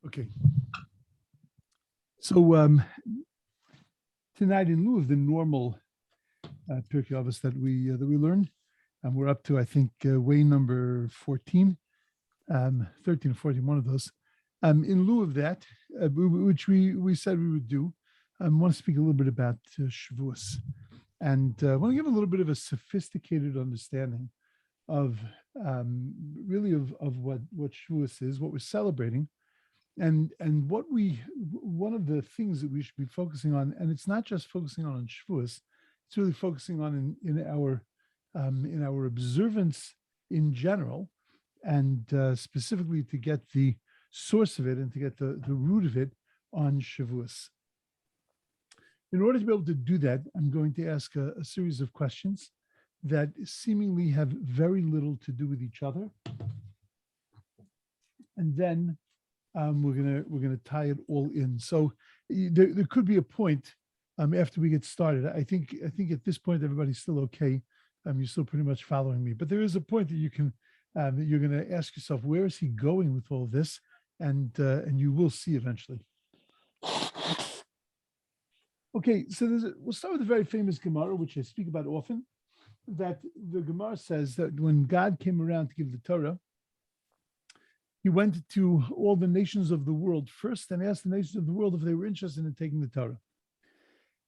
Okay. So tonight, in lieu of the normal Pirkei Avos that we learned, and we're up to, I think, way number 14, 13 or 14, one of those. In lieu of that, which we said we would do, I want to speak a little bit about Shavuos, and I want to give a little bit of a sophisticated understanding of really of what Shavuos is, what we're celebrating, and one of the things that we should be focusing on, and it's not just focusing on Shavuos, it's really focusing on in our observance in general, and specifically to get the source of it and to get the root of it on Shavuos. In order to be able to do that, I'm going to ask a series of questions that seemingly have very little to do with each other, and then we're gonna tie it all in. So there could be a point after we get started. I think at this point everybody's still okay. You're still pretty much following me, but there is a point that you can that you're going to ask yourself, where is he going with all this, and you will see eventually. Okay, so we'll start with a very famous Gemara, which I speak about often. That the Gemara says that when God came around to give the Torah, he went to all the nations of the world first and asked the nations of the world if they were interested in taking the Torah.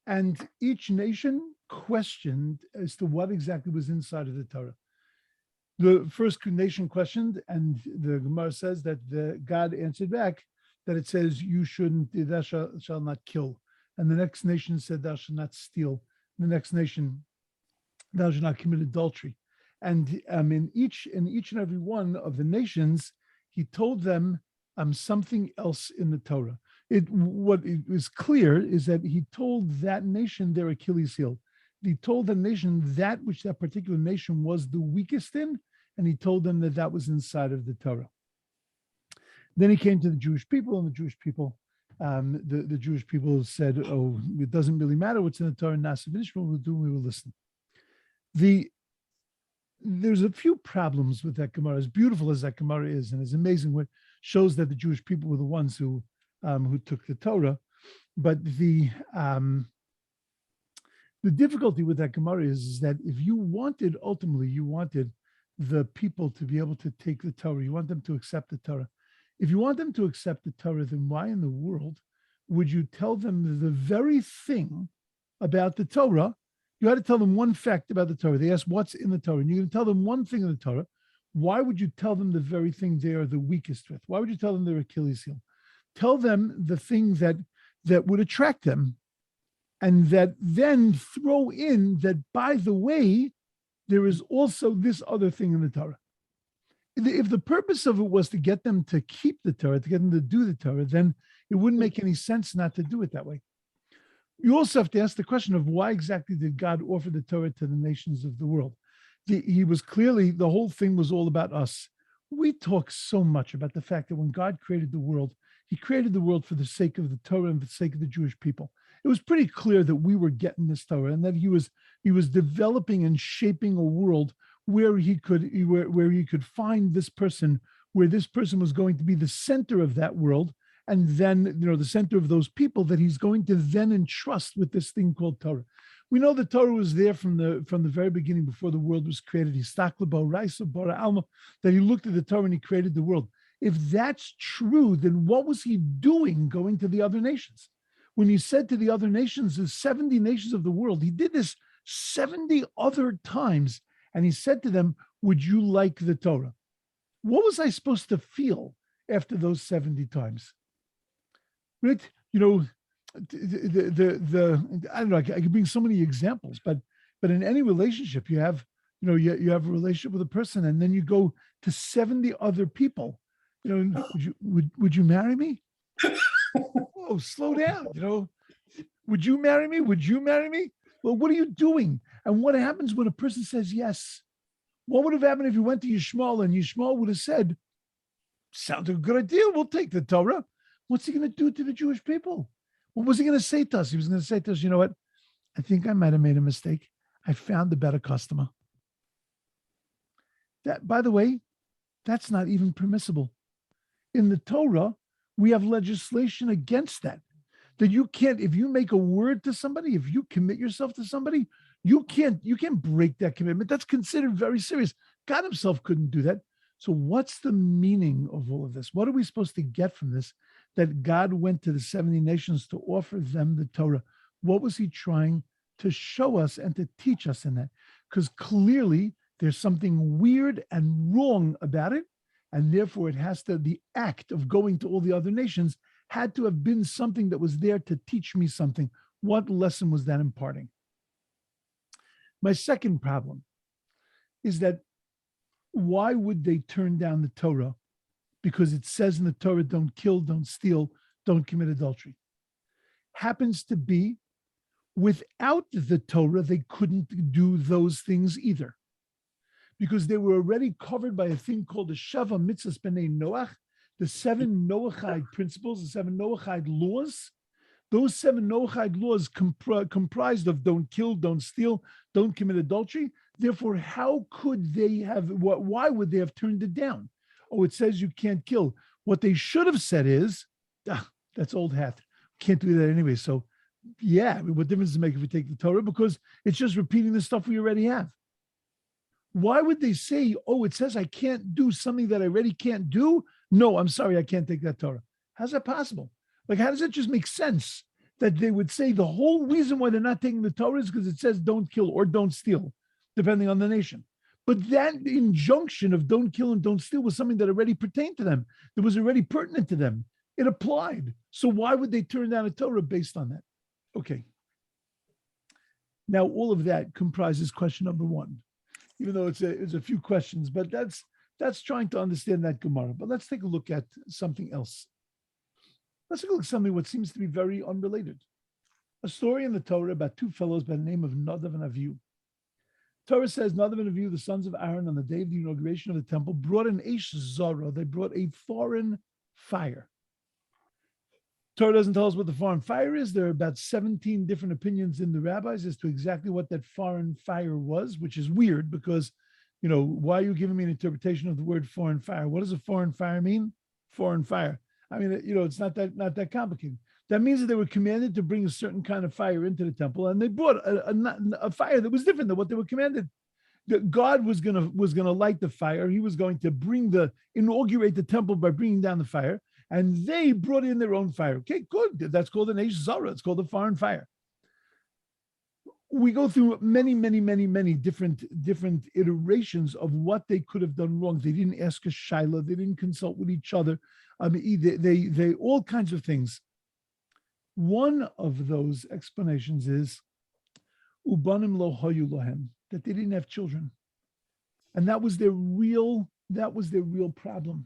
And each nation questioned as to what exactly was inside of the Torah. The first nation questioned, and the Gemara says that God answered back that it says, you shouldn't, thou shalt not kill. And the next nation said, thou shalt not steal. The next nation, thou shalt not commit adultery. And in each and every one of the nations, he told them something else in the Torah. What it was clear is that he told that nation their Achilles heel. He told the nation that which that particular nation was the weakest in, and he told them that was inside of the Torah. Then he came to the Jewish people, and the Jewish people, the Jewish people said, "Oh, it doesn't really matter what's in the Torah. Nasa v'nishma, we'll do, we will listen." There's a few problems with that Gemara. As beautiful as that Gemara is, and as amazing, what shows that the Jewish people were the ones who took the Torah, but the difficulty with that Gemara is that if you wanted the people to be able to take the Torah, you want them to accept the Torah. If you want them to accept the Torah, then why in the world would you tell them the very thing about the Torah? You had to tell them one fact about the Torah. They asked, what's in the Torah? And you're going to tell them one thing in the Torah. Why would you tell them the very thing they are the weakest with? Why would you tell them their Achilles heel? Tell them the thing that would attract them, and that then throw in that, by the way, there is also this other thing in the Torah. If the purpose of it was to get them to keep the Torah, to get them to do the Torah, then it wouldn't make any sense not to do it that way. You also have to ask the question of why exactly did God offer the Torah to the nations of the world? He was clearly, the whole thing was all about us. We talk so much about the fact that when God created the world, he created the world for the sake of the Torah and for the sake of the Jewish people. It was pretty clear that we were getting this Torah, and that he was developing and shaping a world where he could find this person, where this person was going to be the center of that world, and then the center of those people that he's going to then entrust with this thing called Torah. We know the Torah was there from the very beginning, before the world was created. That he looked at the Torah and he created the world. If that's true, then what was he doing going to the other nations? When he said to the other nations, the 70 nations of the world, he did this 70 other times, and he said to them, would you like the Torah? What was I supposed to feel after those 70 times? Right? I don't know, I could bring so many examples, but in any relationship, you have a relationship with a person, and then you go to 70 other people. Would you marry me? Oh, slow down. Would you marry me? Would you marry me? Well, what are you doing? And what happens when a person says yes? What would have happened if you went to Yishmael and Yishmael would have said, sounds like a good idea, we'll take the Torah. What's he going to do to the Jewish people? What was he going to say to us? He was going to say to us, you know what? I think I might have made a mistake. I found a better customer. That, by the way, that's not even permissible. in the Torah, we have legislation against that. That you can't, if you make a word to somebody, if you commit yourself to somebody, you can't break that commitment. That's considered very serious. God himself couldn't do that. So what's the meaning of all of this? What are we supposed to get from this? That God went to the 70 nations to offer them the Torah. What was he trying to show us and to teach us in that? Because clearly there's something weird and wrong about it. And therefore it has to, the act of going to all the other nations had to have been something that was there to teach me something. What lesson was that imparting? My second problem is that why would they turn down the Torah? Because it says in the Torah, don't kill, don't steal, don't commit adultery. Happens to be, without the Torah, they couldn't do those things either. Because they were already covered by a thing called the Shava Mitzvos B'nai Noach, the 7 Noachide principles, the 7 Noachide laws. Those 7 Noachide laws comprised of don't kill, don't steal, don't commit adultery. Therefore, how could they have, why would they have turned it down? Oh, it says you can't kill. What they should have said is, that's old hat. Can't do that anyway. So, yeah, what difference does it make if we take the Torah? Because it's just repeating the stuff we already have. Why would they say, oh, it says I can't do something that I already can't do? No, I'm sorry, I can't take that Torah. How's that possible? Like, how does it just make sense that they would say the whole reason why they're not taking the Torah is because it says don't kill or don't steal, depending on the nation. But that injunction of don't kill and don't steal was something that already pertained to them. That was already pertinent to them. It applied. So why would they turn down a Torah based on that? Okay. Now, all of that comprises question number one, even though it's a few questions, but that's trying to understand that Gemara. But let's take a look at something else. Let's take a look at something what seems to be very unrelated. A story in the Torah about two fellows by the name of Nadav and Avihu. Torah says Nadav and Avihu, the sons of Aaron, on the day of the inauguration of the temple, brought an Eish Zara. They brought a foreign fire. Torah doesn't tell us what the foreign fire is. There are about 17 different opinions in the rabbis as to exactly what that foreign fire was, which is weird because, why are you giving me an interpretation of the word foreign fire? What does a foreign fire mean? Foreign fire. I mean, it's not that complicated. That means that they were commanded to bring a certain kind of fire into the temple, and they brought a fire that was different than what they were commanded. God was gonna light the fire. He was going to inaugurate the temple by bringing down the fire. And they brought in their own fire. Okay, good. That's called an Eish Zara. It's called a foreign fire. We go through many different iterations of what they could have done wrong. They didn't ask a shaila. They didn't consult with each other. I mean, they all kinds of things. One of those explanations is ubanim lo hayu lohem, that they didn't have children, and that was their real problem.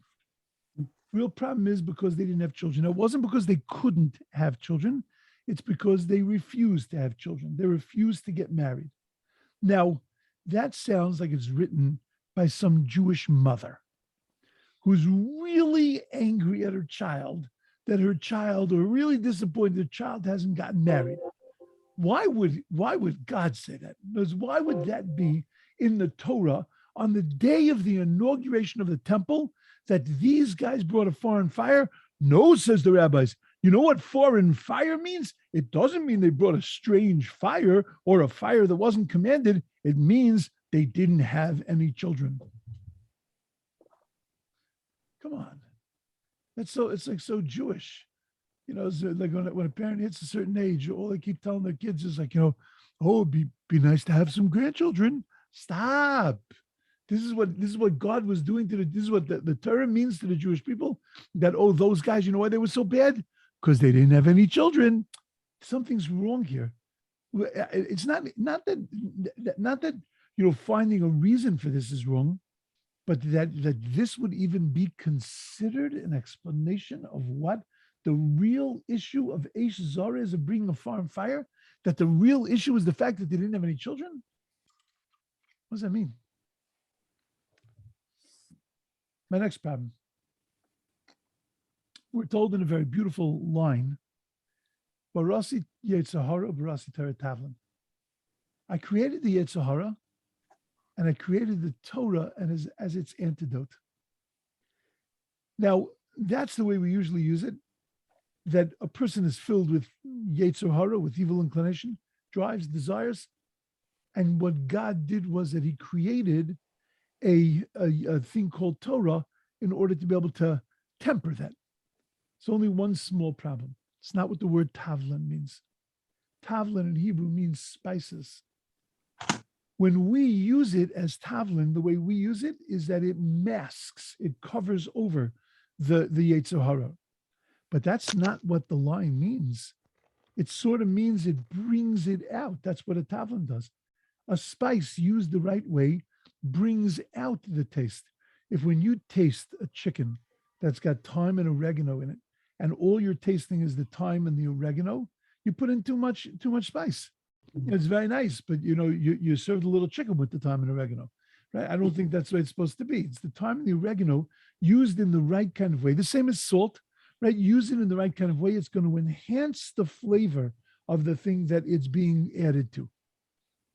Real problem is because they didn't have children. It wasn't because they couldn't have children. It's because they refused to have children. They refused to get married. Now, that sounds like it's written by some Jewish mother who's really angry at her child, that her child, or really disappointed her child hasn't gotten married. Why would God say that? Because why would that be in the Torah on the day of the inauguration of the temple, that these guys brought a foreign fire? No, says the rabbis. You know what foreign fire means? It doesn't mean they brought a strange fire or a fire that wasn't commanded. It means they didn't have any children. Come on. It's like so Jewish. It's like when a parent hits a certain age, all they keep telling their kids is like, oh, it'd be nice to have some grandchildren. Stop. This is what God was doing this is what the Torah means to the Jewish people, that, oh, those guys, you know why they were so bad? Because they didn't have any children. Something's wrong here. It's not that finding a reason for this is wrong, but that this would even be considered an explanation of what the real issue of Eish Zara is, of bringing a foreign fire, that the real issue is the fact that they didn't have any children. What does that mean? My next problem. We're told in a very beautiful line, Barasi Yetzirah, Barasi Torah Tavlin. I created the Yetzirah, and I created the Torah as its antidote. Now, that's the way we usually use it, that a person is filled with Yetzer Hara, with evil inclination, drives, desires. And what God did was that he created a thing called Torah in order to be able to temper that. It's only one small problem. It's not what the word tavlin means. Tavlin in Hebrew means spices. When we use it as tavlin, the way we use it is that it masks, it covers over the Yetzer Hara. But that's not what the line means. It sort of means it brings it out. That's what a tavlin does. A spice used the right way brings out the taste. If when you taste a chicken that's got thyme and oregano in it, and all you're tasting is the thyme and the oregano, you put in too much spice. It's very nice, but you served a little chicken with the thyme and oregano, right? I don't think that's the way it's supposed to be. It's the thyme and the oregano used in the right kind of way. The same as salt, right? Use it in the right kind of way. It's going to enhance the flavor of the thing that it's being added to.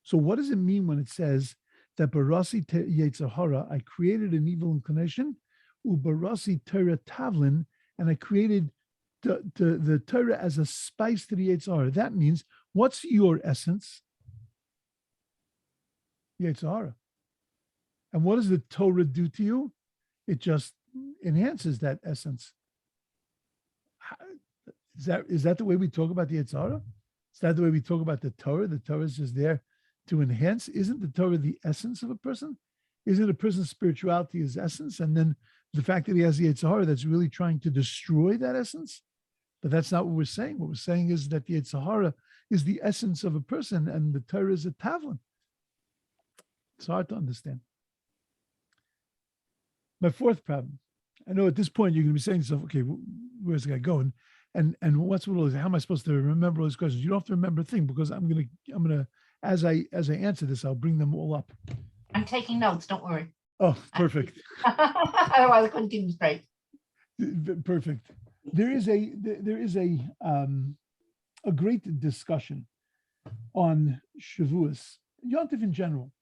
So what does it mean when it says that barasi Yetzer Hara, I created an evil inclination, ubarasi Torah tavlin, and I created the Torah as a spice to the Yetzer Hara? That means, what's your essence? Yetzer Hara. And what does the Torah do to you? It just enhances that essence. Is that the way we talk about the Yetzer Hara? Is that the way we talk about the Torah? The Torah is just there to enhance. Isn't the Torah the essence of a person? Isn't a person's spirituality his essence? And then the fact that he has the Yetzer Hara that's really trying to destroy that essence? But that's not what we're saying. What we're saying is that the Yetzer Hara is the essence of a person, and the Torah is a tavlin. It's hard to understand. My fourth problem. I know at this point you're going to be saying to yourself, okay, where's the guy going? And what's with all this? How am I supposed to remember all these questions? You don't have to remember a thing, because I'm gonna as I answer this, I'll bring them all up. I'm taking notes. Don't worry. Oh, perfect. Otherwise, I couldn't keep them straight. Perfect. There is a great discussion on Shavuos, Yontif in general,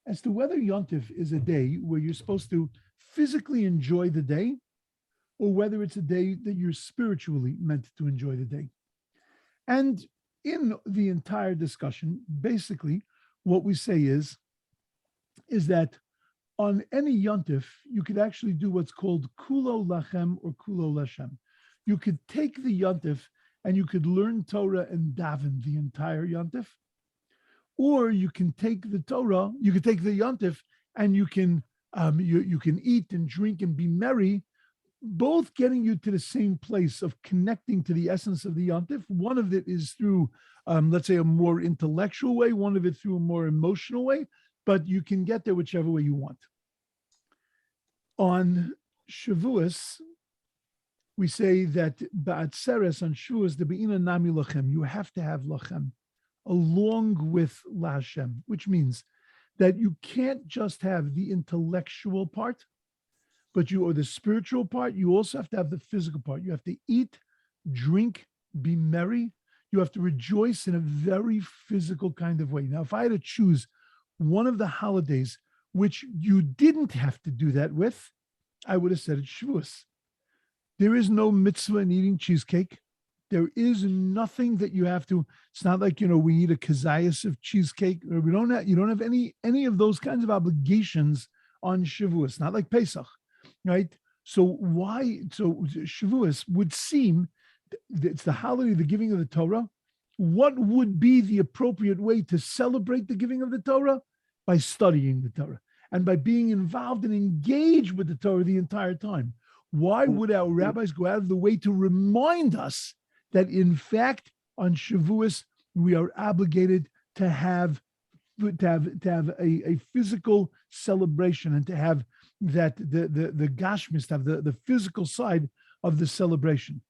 as to whether Yontif is a day where you're supposed to physically enjoy the day, or whether it's a day that you're spiritually meant to enjoy the day. And in the entire discussion, basically, what we say is that on any Yontif, you could actually do what's called Kulo Lachem or Kulo Lashem. You could take the Yontif and you could learn Torah and daven the entire Yontif. Or you can take the Torah, you could take the Yontif and you can eat and drink and be merry, both getting you to the same place of connecting to the essence of the Yontif. One of it is through, let's say, a more intellectual way, one of it through a more emotional way, but you can get there whichever way you want. On Shavuos, we say that Ba'atzeres, on Shavuos, the Be'ina Nami Lachem, you have to have Lachem along with La Hashem, which means that you can't just have the intellectual part, or the spiritual part. You also have to have the physical part. You have to eat, drink, be merry. You have to rejoice in a very physical kind of way. Now, if I had to choose one of the holidays which you didn't have to do that with, I would have said it's Shavuos. There is no mitzvah in eating cheesecake. There is nothing that you have to. It's not like, we eat a kazayas of cheesecake, or you don't have any of those kinds of obligations on Shavuos, not like Pesach. Right? So Shavuos would seem, it's the holiday of the giving of the Torah. What would be the appropriate way to celebrate the giving of the Torah? By studying the Torah and by being involved and engaged with the Torah the entire time. Why would our rabbis go out of the way to remind us that, in fact, on Shavuos, we are obligated to have a physical celebration, and to have that the gashmis, have the physical side of the celebration?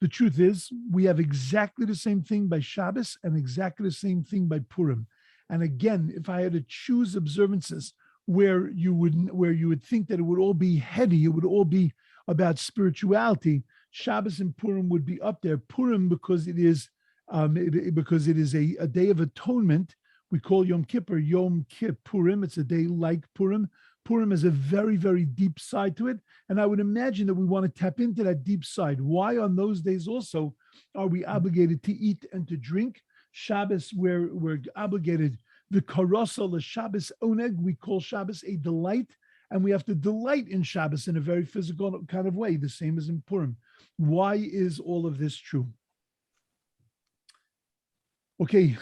The truth is, we have exactly the same thing by Shabbos and exactly the same thing by Purim. And again, if I had to choose observances where you would think that it would all be heady, it would all be about spirituality, Shabbos and Purim would be up there. Purim, because it is a day of atonement. We call Yom Kippur Yom Kippurim. It's a day like Purim. Purim has a very, very deep side to it. And I would imagine that we want to tap into that deep side. Why on those days also are we obligated to eat and to drink? Shabbos, we're obligated. The karasa, the Shabbos oneg, we call Shabbos a delight. And we have to delight in Shabbos in a very physical kind of way, the same as in Purim. Why is all of this true? Okay,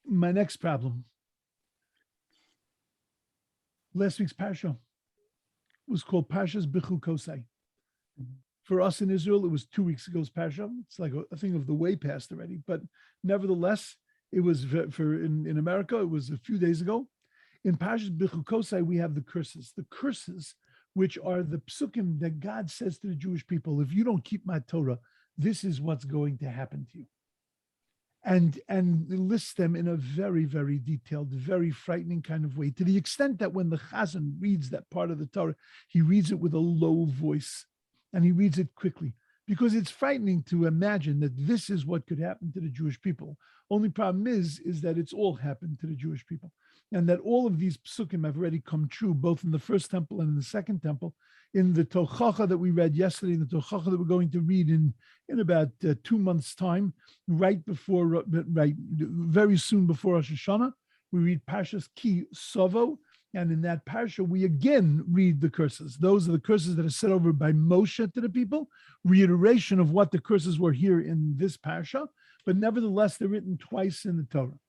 my next problem. Last week's Parsha was called Parshas Bichu Kosai. For us in Israel, it was 2 weeks ago's Parsha. It's like a thing of the way past already. But nevertheless, it was in America, it was a few days ago. In Parshas Bichu Kosai, we have the curses, which are the psukim that God says to the Jewish people, if you don't keep my Torah, this is what's going to happen to you. And lists them in a very, very detailed, very frightening kind of way, to the extent that when the Chazan reads that part of the Torah, he reads it with a low voice and he reads it quickly, because it's frightening to imagine that this is what could happen to the Jewish people. Only problem is that it's all happened to the Jewish people, and that all of these psukim have already come true, both in the first temple and in the second temple. In the Tochacha that we read yesterday, in the Tochacha that we're going to read in about 2 months' time, very soon before Rosh Hashanah, we read Parshas Ki Sovo, and in that Parsha we again read the curses. Those are the curses that are said over by Moshe to the people, reiteration of what the curses were here in this Parsha, but nevertheless they're written twice in the Torah.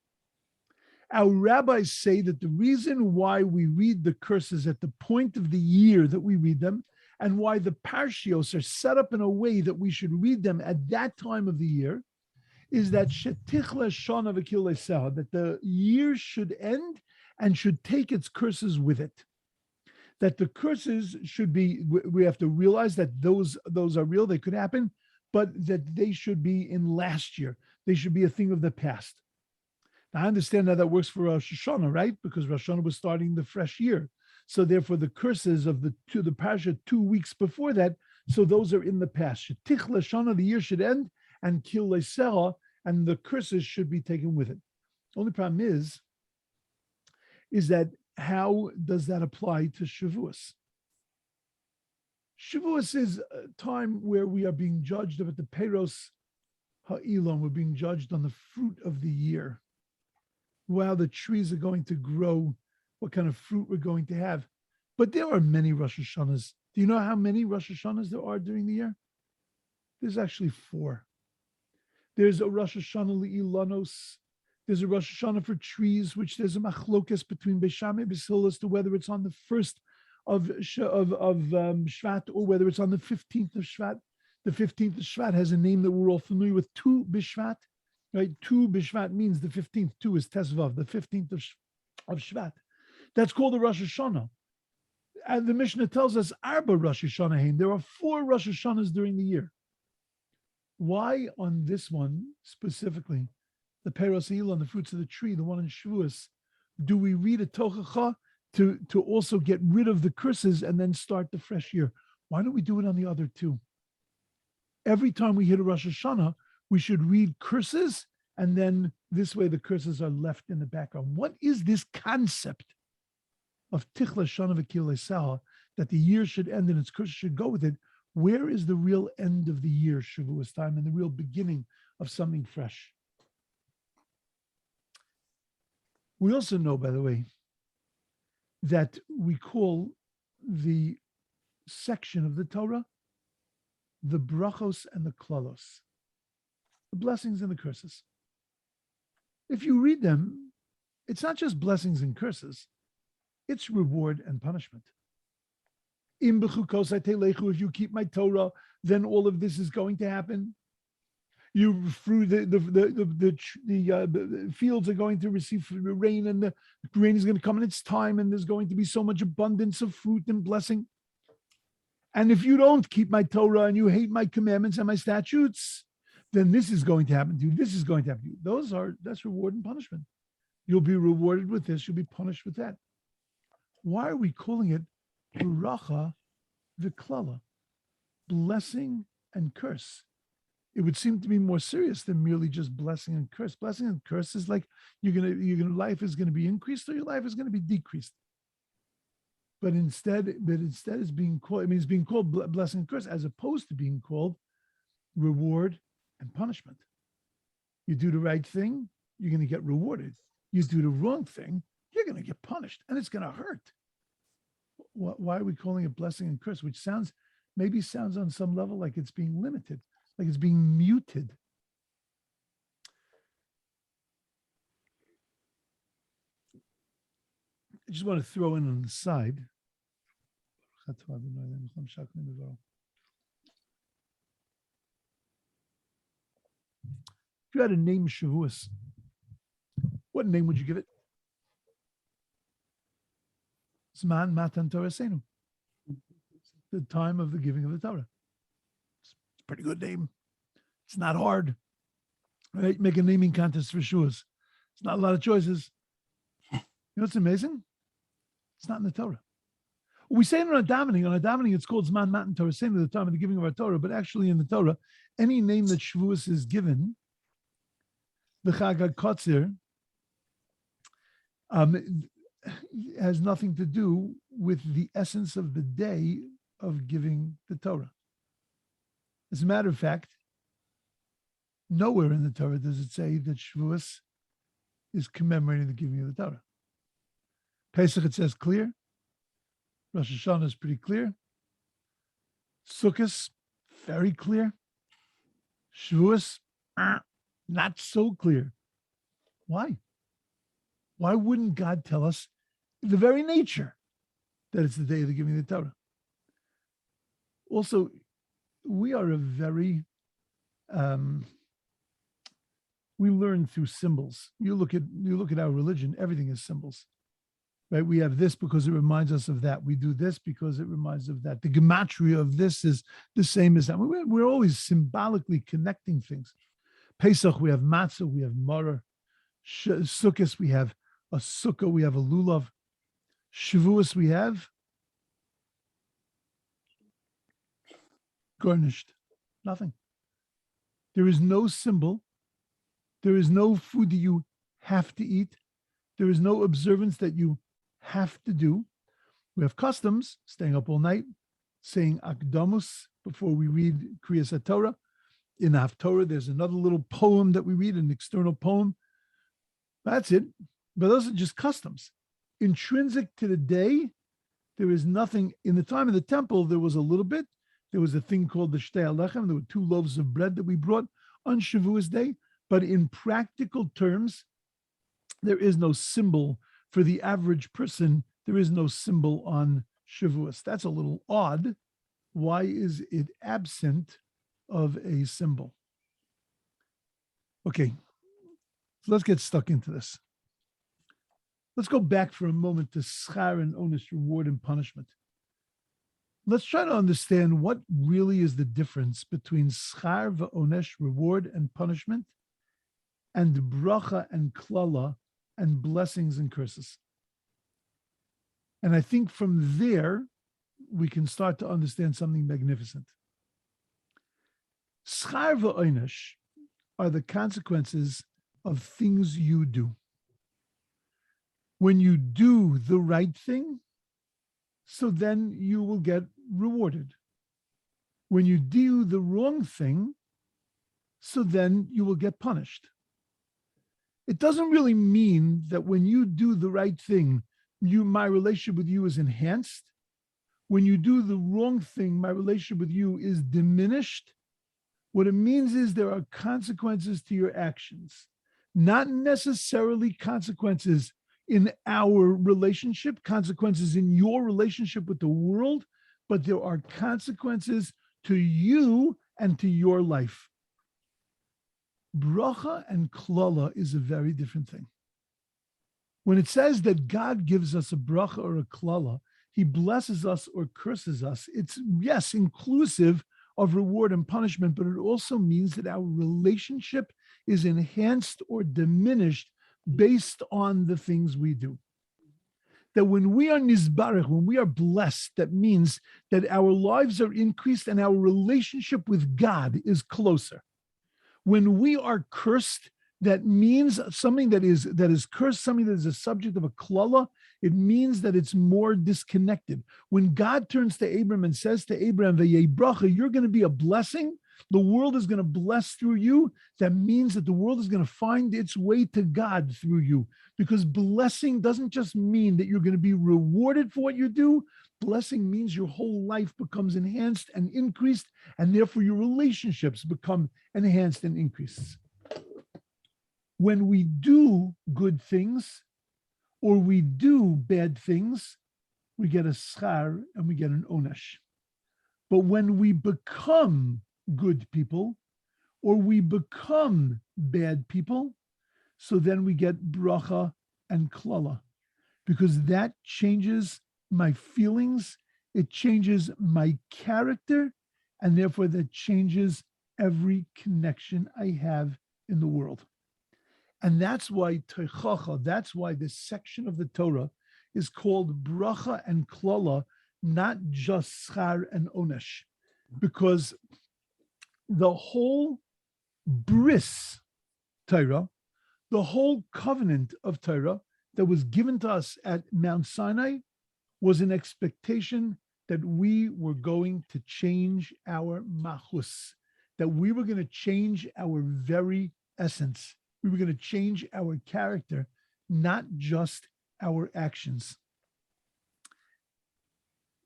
Our rabbis say that the reason why we read the curses at the point of the year that we read them, and why the parshios are set up in a way that we should read them at that time of the year, is that shetichla shana v'kil leseha, that the year should end and should take its curses with it. That the curses should be, we have to realize that those are real, they could happen, but that they should be in last year. They should be a thing of the past. I understand how that works for Rosh Hashanah, right? Because Rosh Hashanah was starting the fresh year. So therefore, the curses of the Parsha 2 weeks before that, so those are in the past. Shetichla Shana, the year should end, and Kil Leisera, and the curses should be taken with it. Only problem is that how does that apply to Shavuos? Shavuos is a time where we are being judged about the Peros Ha'ilon, we're being judged on the fruit of the year. Wow, the trees are going to grow, what kind of fruit we're going to have. But there are many Rosh Hashanahs. Do you know how many Rosh Hashanahs there are during the year? There's actually 4. There's a Rosh Hashanah Le'ilanos. There's a Rosh Hashanah for trees, which there's a machlokes between Beis Shammai and Beis Hillel as to whether it's on the 1st of Shvat or whether it's on the 15th of Shvat. The 15th of Shvat has a name that we're all familiar with, Tu B'Shvat. Right, 2 B'Shvat means the 15th. 2 is Tesvav, the 15th of Shvat. That's called the Rosh Hashanah. And the Mishnah tells us Arba Rosh Hashanah. There are 4 Rosh Hashanahs during the year. Why on this one specifically, the Peros Ha'ilon, the fruits of the tree, the one in Shavuos, do we read a Tochacha to also get rid of the curses and then start the fresh year? Why don't we do it on the other 2? Every time we hit a Rosh Hashanah, we should read curses, and then this way the curses are left in the background. What is this concept of Tichla Shana V'Kil Leisah, that the year should end and its curses should go with it? Where is the real end of the year, Shavuos time, and the real beginning of something fresh? We also know, by the way, that we call the section of the Torah the brachos and the klalos. The blessings and the curses. If you read them, it's not just blessings and curses, it's reward and punishment. If you keep my Torah, then all of this is going to happen. The fields are going to receive rain, and the rain is going to come in its time, and there's going to be so much abundance of fruit and blessing. And if you don't keep my Torah and you hate my commandments and my statutes, then this is going to happen to you. This is going to happen to you. That's reward and punishment. You'll be rewarded with this. You'll be punished with that. Why are we calling it bracha v'klala, blessing and curse? It would seem to be more serious than merely just blessing and curse. Blessing and curse is like your life is going to be increased or your life is going to be decreased. but instead it's being called, I mean, it's being called blessing and curse as opposed to being called reward and punishment. You do the right thing, you're going to get rewarded. You do the wrong thing, you're going to get punished, and it's going to hurt. Why are we calling it blessing and curse, which maybe sounds on some level like it's being limited, like it's being muted? I just want to throw in on the side. If you had a name Shavuos, what name would you give it? Zman Matan Torah Seinu, the time of the giving of the Torah. It's a pretty good name. It's not hard. Right? Make a naming contest for Shavuos. It's not a lot of choices. You know what's amazing? It's not in the Torah. We say it on a davening. It's called Zman Matan Torah Seinu, the time of the giving of our Torah. But actually, in the Torah, any name that Shavuos is given, the Chag HaKotzir, has nothing to do with the essence of the day of giving the Torah. As a matter of fact, nowhere in the Torah does it say that Shavuos is commemorating the giving of the Torah. Pesach, it says clear. Rosh Hashanah is pretty clear. Sukkot, very clear. Shavuos, not so clear. Why? Why wouldn't God tell us the very nature that it's the day of the giving of the Torah? Also, we are a very, we learn through symbols. You look at our religion, everything is symbols. Right? We have this because it reminds us of that. We do this because it reminds us of that. The gematria of this is the same as that. We're always symbolically connecting things. Pesach, we have matzah, we have maror. Sukkot, we have a sukkah, we have a lulav. Shavuos, we have garnished. Nothing. There is no symbol. There is no food that you have to eat. There is no observance that you have to do. We have customs, staying up all night, saying akdamus before we read Kriyas HaTorah. In Haftorah, there's another little poem that we read, an external poem. That's it. But those are just customs. Intrinsic to the day, there is nothing. In the time of the temple, there was a little bit. There was a thing called the Shtei Alechem. There were 2 loaves of bread that we brought on Shavuos Day. But in practical terms, there is no symbol for the average person. There is no symbol on Shavuos. That's a little odd. Why is it absent of a symbol? Okay, so let's get stuck into this. Let's go back for a moment to schar and onus, reward and punishment. Let's try to understand what really is the difference between schar v'onesh, reward and punishment, and bracha and klala, and blessings and curses. And I think from there, we can start to understand something magnificent. Schar v'onesh are the consequences of things you do. When you do the right thing, so then you will get rewarded. When you do the wrong thing, so then you will get punished. It doesn't really mean that when you do the right thing, my relationship with you is enhanced. When you do the wrong thing, my relationship with you is diminished. What it means is there are consequences to your actions, not necessarily consequences in our relationship, consequences in your relationship with the world, but there are consequences to you and to your life. Bracha and klala is a very different thing. When it says that God gives us a bracha or a klala, he blesses us or curses us, it's, yes, inclusive of reward and punishment, but it also means that our relationship is enhanced or diminished based on the things we do. That when we are nizbarech, when we are blessed, that means that our lives are increased and our relationship with God is closer. When we are cursed, that means something that is cursed, something that is a subject of a klala, It means that it's more disconnected. When God turns to Abram and says to Abram, "V'yei bracha," you're going to be a blessing. The world is going to bless through you. That means that the world is going to find its way to God through you. Because blessing doesn't just mean that you're going to be rewarded for what you do. Blessing means your whole life becomes enhanced and increased, and therefore your relationships become enhanced and increased. When we do good things or we do bad things, we get a schar and we get an onesh. But when we become good people or we become bad people, so then we get bracha and klala, because that changes my feelings, it changes my character, and therefore that changes every connection I have in the world. And that's why teichacha, that's why this section of the Torah is called bracha and klala, not just schar and onesh, because the whole bris Torah, the whole covenant of Torah that was given to us at Mount Sinai was an expectation that we were going to change our machus, that we were going to change our very essence. We were going to change our character, not just our actions.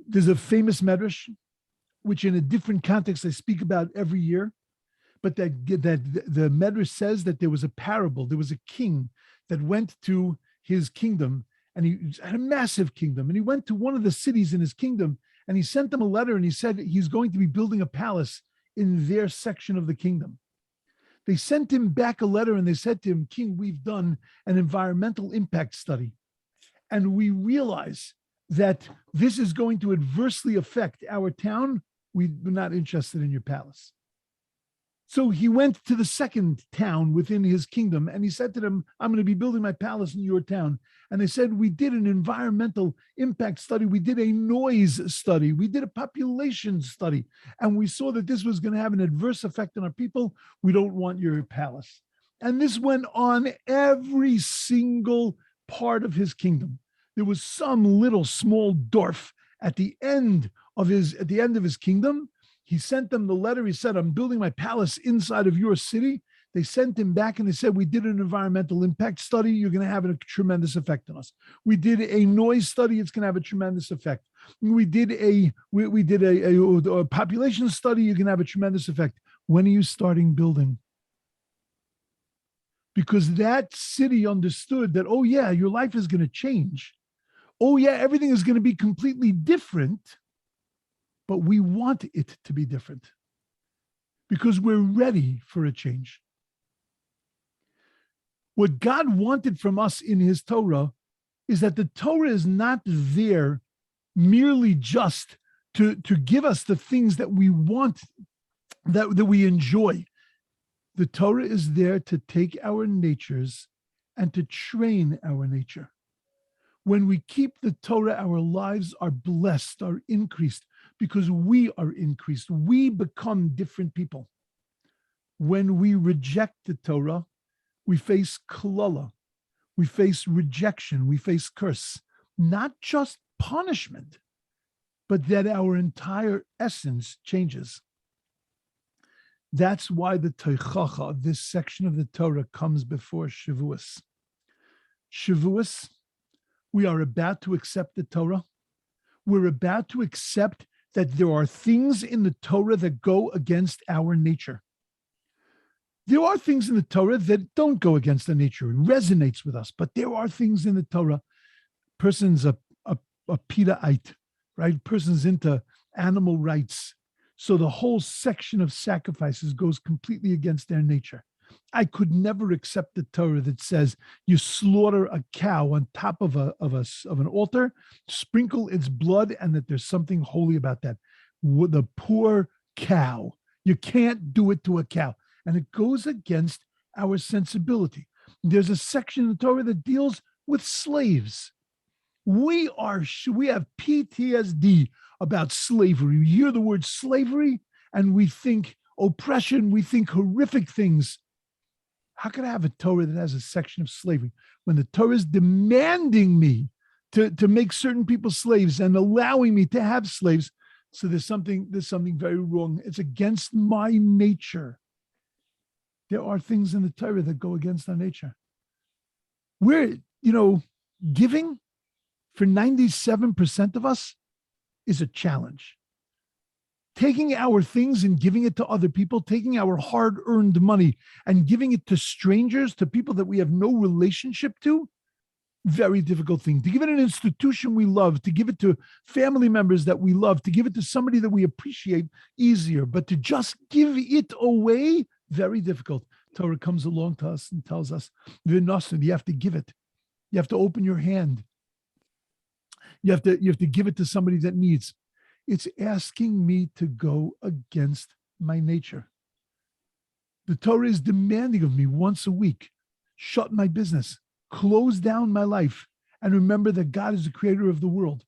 There's a famous medrash, which in a different context I speak about every year, but that the medrash says that there was a parable. There was a king that went to his kingdom, and he had a massive kingdom, and he went to one of the cities in his kingdom, and he sent them a letter, and he said he's going to be building a palace in their section of the kingdom. They sent him back a letter, and they said to him, "King, we've done an environmental impact study, and we realize that this is going to adversely affect our town. We're not interested in your palace." So he went to the second town within his kingdom, and he said to them, "I'm going to be building my palace in your town." And they said, "We did an environmental impact study. We did a noise study. We did a population study. And we saw that this was going to have an adverse effect on our people. We don't want your palace." And this went on every single part of his kingdom. There was some little small dwarf at the end of his kingdom. He sent them the letter. He said, "I'm building my palace inside of your city." They sent him back and they said, "We did an environmental impact study. You're going to have a tremendous effect on us. We did a noise study. It's going to have a tremendous effect. We did a population study. You're going to have a tremendous effect. When are you starting building?" Because that city understood that, oh yeah, your life is going to change. Oh yeah, everything is going to be completely different. But we want it to be different because we're ready for a change. What God wanted from us in his Torah is that the Torah is not there merely just to give us the things that we want, that we enjoy. The Torah is there to take our natures and to train our nature. When we keep the Torah, our lives are blessed, are increased, because we are increased. We become different people. When we reject the Torah, we face kalala, we face rejection, we face curse, not just punishment, but that our entire essence changes. That's why the teichacha of this section of the Torah comes before Shavuos. Shavuos, we are about to accept the Torah. We're about to accept that there are things in the Torah that go against our nature. There are things in the Torah that don't go against the nature. It resonates with us, but there are things in the Torah. Person's a Peterite, right? Person's into animal rights. So the whole section of sacrifices goes completely against their nature. I could never accept the Torah that says you slaughter a cow on top of an altar, sprinkle its blood, and that there's something holy about that. The poor cow. You can't do it to a cow. And it goes against our sensibility. There's a section in the Torah that deals with slaves. We have PTSD about slavery. We hear the word slavery and we think oppression, we think horrific things. How could I have a Torah that has a section of slavery when the Torah is demanding me to make certain people slaves and allowing me to have slaves. So there's something very wrong. It's against my nature. There are things in the Torah that go against our nature. We're, giving for 97% of us is a challenge. Taking our things and giving it to other people, taking our hard-earned money and giving it to strangers, to people that we have no relationship to, very difficult thing. To give it an institution we love, to give it to family members that we love, to give it to somebody that we appreciate, easier. But to just give it away, very difficult. Torah comes along to us and tells us, you have to give it. You have to open your hand. You have to give it to somebody that needs. It's asking me to go against my nature. The Torah is demanding of me once a week, shut my business, close down my life, and remember that God is the creator of the world.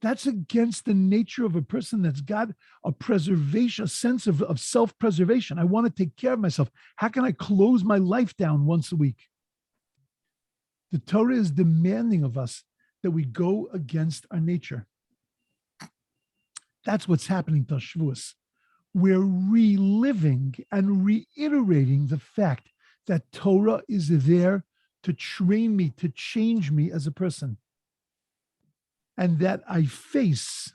That's against the nature of a person that's got a preservation, a sense of self-preservation. I want to take care of myself. How can I close my life down once a week? The Torah is demanding of us that we go against our nature. That's what's happening to Shavuos. We're reliving and reiterating the fact that Torah is there to train me, to change me as a person. And that I face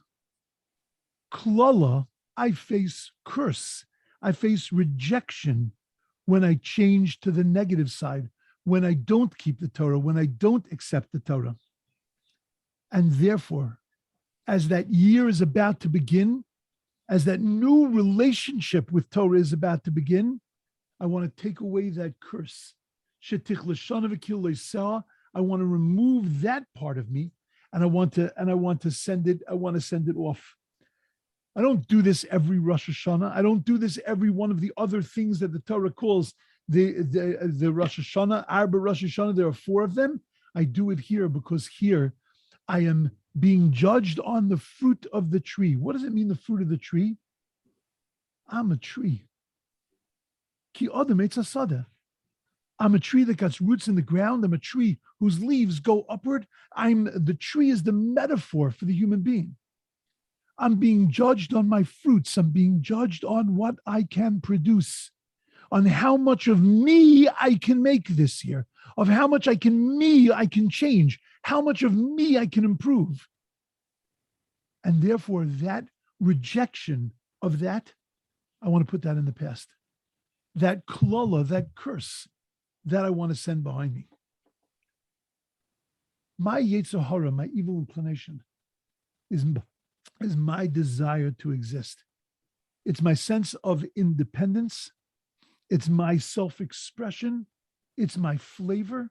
klala, I face curse, I face rejection when I change to the negative side, when I don't keep the Torah, when I don't accept the Torah. And therefore, as that year is about to begin, as that new relationship with Torah is about to begin, I want to take away that curse. I want to remove that part of me, and I want to send it off. I don't do this every Rosh Hashanah. I don't do this every one of the other things that the Torah calls the Rosh Hashanah, Arba Rosh Hashanah. There are 4 of them. I do it here because here I am being judged on the fruit of the tree. What does it mean, the fruit of the tree? I'm a tree. Ki adam eitz hasada. I'm a tree that got roots in the ground. I'm a tree whose leaves go upward. The tree is the metaphor for the human being. I'm being judged on my fruits. I'm being judged on what I can produce, on how much of me I can make this year, of how much I can change, how much of me I can improve. And therefore, that rejection of that, I want to put that in the past. That klala, that curse, that I want to send behind me. My yetzer hara, my evil inclination, is my desire to exist. It's my sense of independence. It's my self-expression. It's my flavor.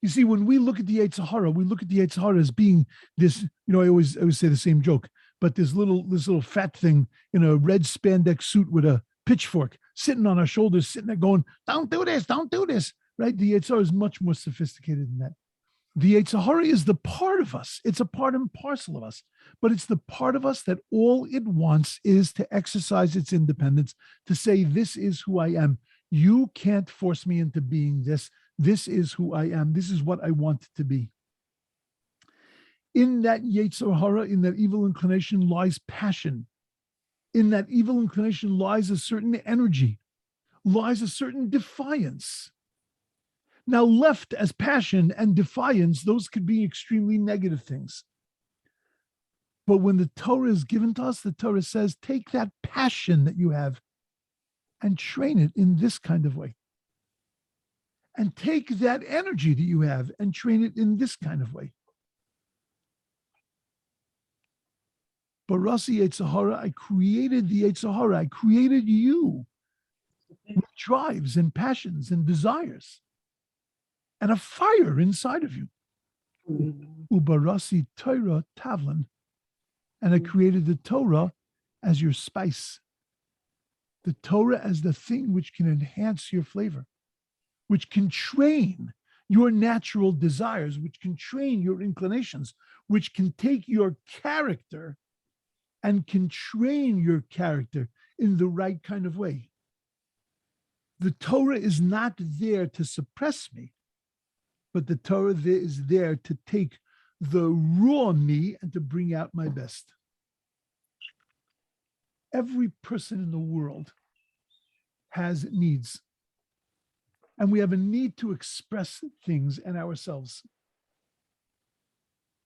You see, when we look at the yetzer hara, we look at the yetzer hara as being this, I always say the same joke, but this little fat thing in a red spandex suit with a pitchfork sitting on our shoulders, sitting there going, don't do this, right? The yetzer hara is much more sophisticated than that. The yetzer hara is the part of us. It's a part and parcel of us, but it's the part of us that all it wants is to exercise its independence, to say, this is who I am. You can't force me into being this. This is who I am. This is what I want to be. In that yetzer hara, in that evil inclination, lies passion. In that evil inclination lies a certain energy, lies a certain defiance. Now, left as passion and defiance, those could be extremely negative things. But when the Torah is given to us, the Torah says, take that passion that you have and train it in this kind of way. And take that energy that you have and train it in this kind of way. Barasi yetzer hara, I created the yetzer hara. I created you with drives and passions and desires and a fire inside of you. Ubarasi Torah tavlan, and I created the Torah as your spice. The Torah as the thing which can enhance your flavor, which can train your natural desires, which can train your inclinations, which can take your character and can train your character in the right kind of way. The Torah is not there to suppress me, but the Torah is there to take the raw me and to bring out my best. Every person in the world has needs. And we have a need to express things and ourselves.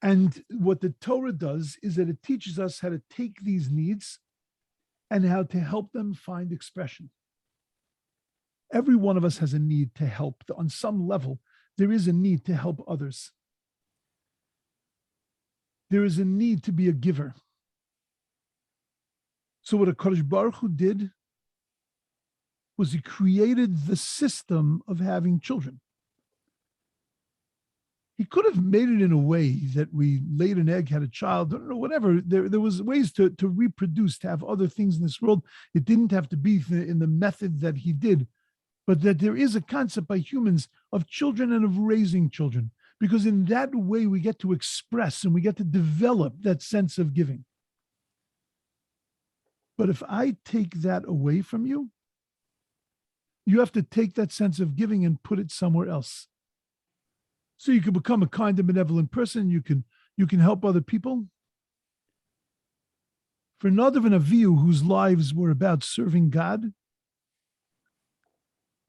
And what the Torah does is that it teaches us how to take these needs and how to help them find expression. Every one of us has a need to help. On some level, there is a need to help others. There is a need to be a giver. So what HaKadosh Baruch Hu did was he created the system of having children. He could have made it in a way that we laid an egg, had a child, I don't know, whatever. There was ways to reproduce, to have other things in this world. It didn't have to be in the method that he did, but that there is a concept by humans of children and of raising children, because in that way we get to express and we get to develop that sense of giving. But if I take that away from you, you have to take that sense of giving and put it somewhere else. So you can become a kind and benevolent person. You can help other people. For Nadav and Avihu, whose lives were about serving God,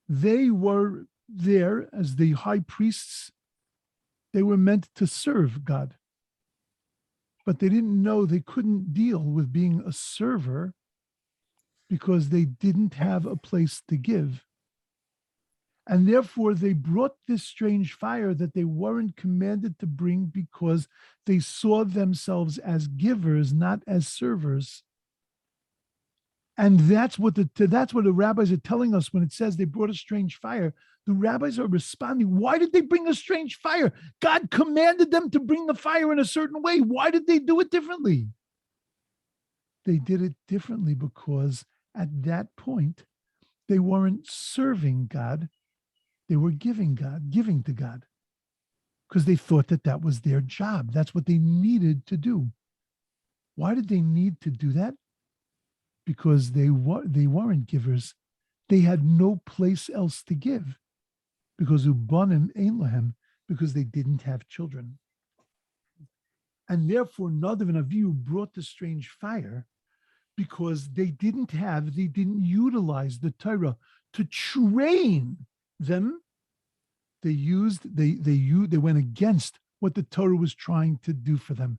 they were there as the high priests. They were meant to serve God. But they didn't know they couldn't deal with being a server because they didn't have a place to give. And therefore, they brought this strange fire that they weren't commanded to bring because they saw themselves as givers, not as servers. And that's what the rabbis are telling us when it says they brought a strange fire. The rabbis are responding. Why did they bring a strange fire? God commanded them to bring the fire in a certain way. Why did they do it differently? They did it differently because at that point, they weren't serving God. They were giving to God, because they thought that was their job. That's what they needed to do. Why did they need to do that? Because they weren't givers. They had no place else to give, because ubanim ein lahem, because they didn't have children. And therefore, Nadav and Avihu brought the strange fire because they didn't utilize the Torah to train them. They went against what the Torah was trying to do for them,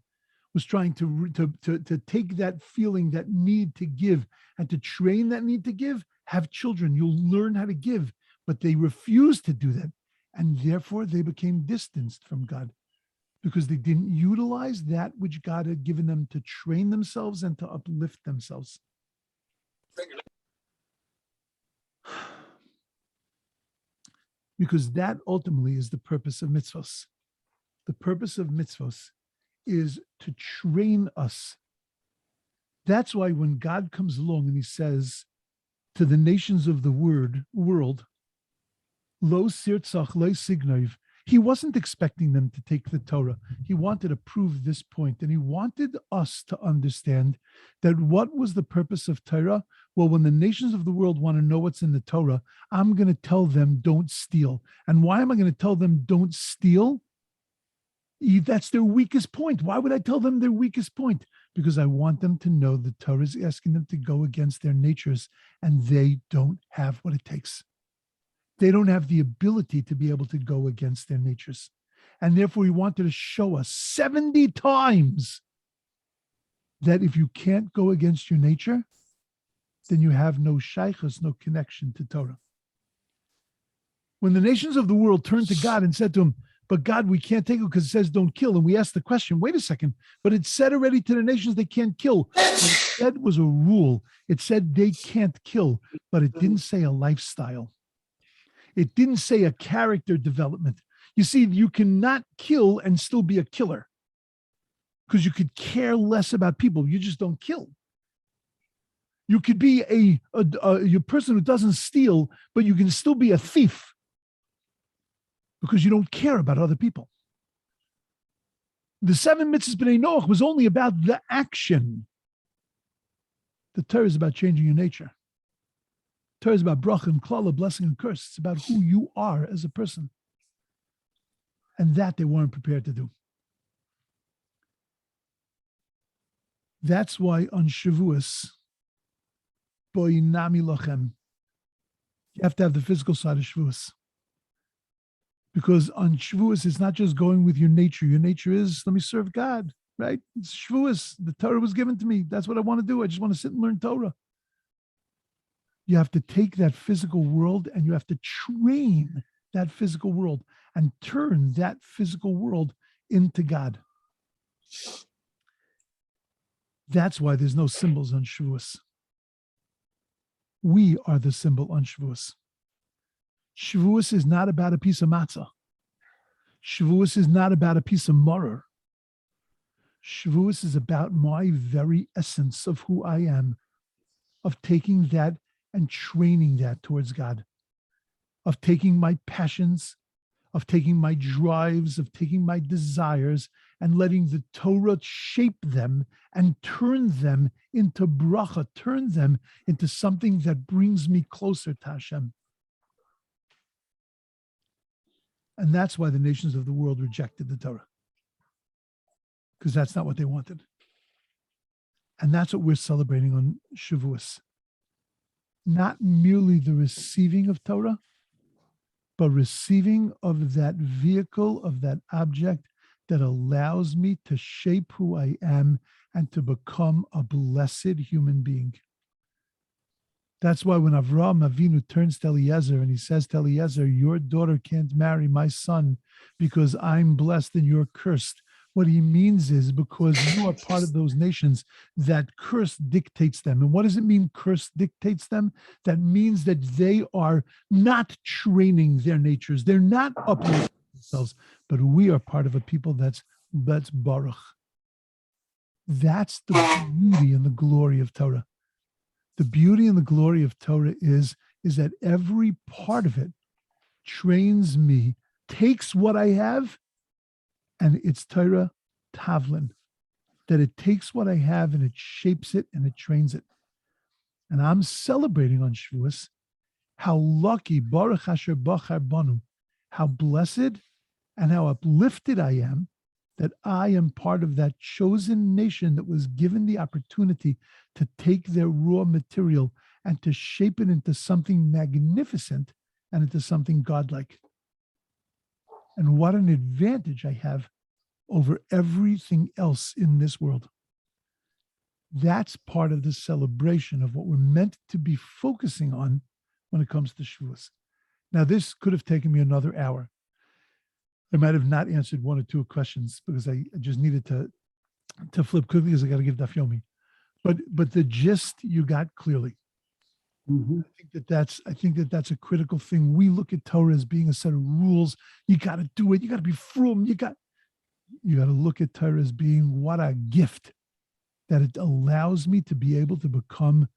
was trying to take that feeling, that need to give, and to train that need to give. Have children, you'll learn how to give. But they refused to do that, and therefore they became distanced from God, because they didn't utilize that which God had given them to train themselves and to uplift themselves. Because that ultimately is the purpose of mitzvos. The purpose of mitzvos is to train us. That's why when God comes along and he says to the nations of the world, Lo sirtzach, lo signov, he wasn't expecting them to take the Torah. He wanted to prove this point, and he wanted us to understand that what was the purpose of Torah? Well, when the nations of the world want to know what's in the Torah, I'm going to tell them don't steal. And why am I going to tell them don't steal? That's their weakest point. Why would I tell them their weakest point? Because I want them to know the Torah is asking them to go against their natures, and they don't have what it takes. They don't have the ability to be able to go against their natures. And therefore, he wanted to show us 70 times that if you can't go against your nature, then you have no shaychus, no connection to Torah. When the nations of the world turned to God and said to him, but God, we can't take it because it says don't kill. And we asked the question, wait a second, but it said already to the nations they can't kill. What it said was a rule. It said they can't kill, but it didn't say a lifestyle. It didn't say a character development. You see, you cannot kill and still be a killer, because you could care less about people. You just don't kill. You could be a person who doesn't steal, but you can still be a thief because you don't care about other people. The 7 mitzvahs b'nei Noach was only about the action. The Torah is about changing your nature. Torah is about bracha and klala, blessing and curse. It's about who you are as a person. And that they weren't prepared to do. That's why on Shavuos, Boinami Lochem, you have to have the physical side of Shavuos. Because on Shavuos, it's not just going with your nature. Your nature is, let me serve God, right? It's Shavuos. The Torah was given to me. That's what I want to do. I just want to sit and learn Torah. You have to take that physical world and you have to train that physical world and turn that physical world into God. That's why there's no symbols on Shavuos. We are the symbol on Shavuos. Shavuos is not about a piece of matzah. Shavuos is not about a piece of maror. Shavuos is about my very essence of who I am, of taking that and training that towards God, of taking my passions, of taking my drives, of taking my desires and letting the Torah shape them and turn them into bracha, turn them into something that brings me closer to Hashem. And that's why the nations of the world rejected the Torah, because that's not what they wanted. And that's what we're celebrating on Shavuos. Not merely the receiving of Torah, but receiving of that vehicle, of that object that allows me to shape who I am and to become a blessed human being. That's why when Avraham Avinu turns to Eliezer and he says to Eliezer, your daughter can't marry my son because I'm blessed and you're cursed. What he means is because you are part of those nations, that curse dictates them. And what does it mean curse dictates them? That means that they are not training their natures. They're not uplifting themselves, but we are part of a people that's Baruch. That's the beauty and the glory of Torah. The beauty and the glory of Torah is that every part of it trains me, takes what I have, and it's Torah Tavlin, that it takes what I have and it shapes it and it trains it. And I'm celebrating on Shavuos how lucky, Baruch Asher Bachar Banu, how blessed and how uplifted I am that I am part of that chosen nation that was given the opportunity to take their raw material and to shape it into something magnificent and into something godlike. And what an advantage I have over everything else in this world. That's part of the celebration of what we're meant to be focusing on when it comes to Shavuos. Now, this could have taken me another hour. I might have not answered one or two questions because I just needed to flip quickly because I got to give Daf Yomi. But the gist you got clearly. Mm-hmm. I think that's a critical thing. We look at Torah as being a set of rules. You got to do it. You got to be frum. You got to look at Torah as being what a gift that it allows me to be able to become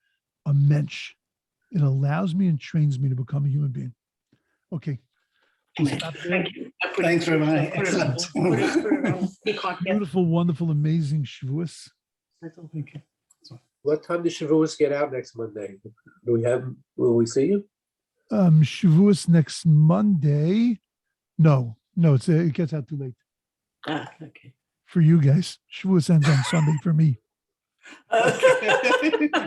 a mensch. It allows me and trains me to become a human being. Okay. We'll stop there. Thank you. Thanks, Rabbi. Excellent. Beautiful, wonderful, amazing Shavuos. Thank you. What time does Shavuos get out next Monday? Will we see you? Shavuos next Monday. No, it gets out too late. Okay. For you guys. Shavuos ends on Sunday for me. Okay.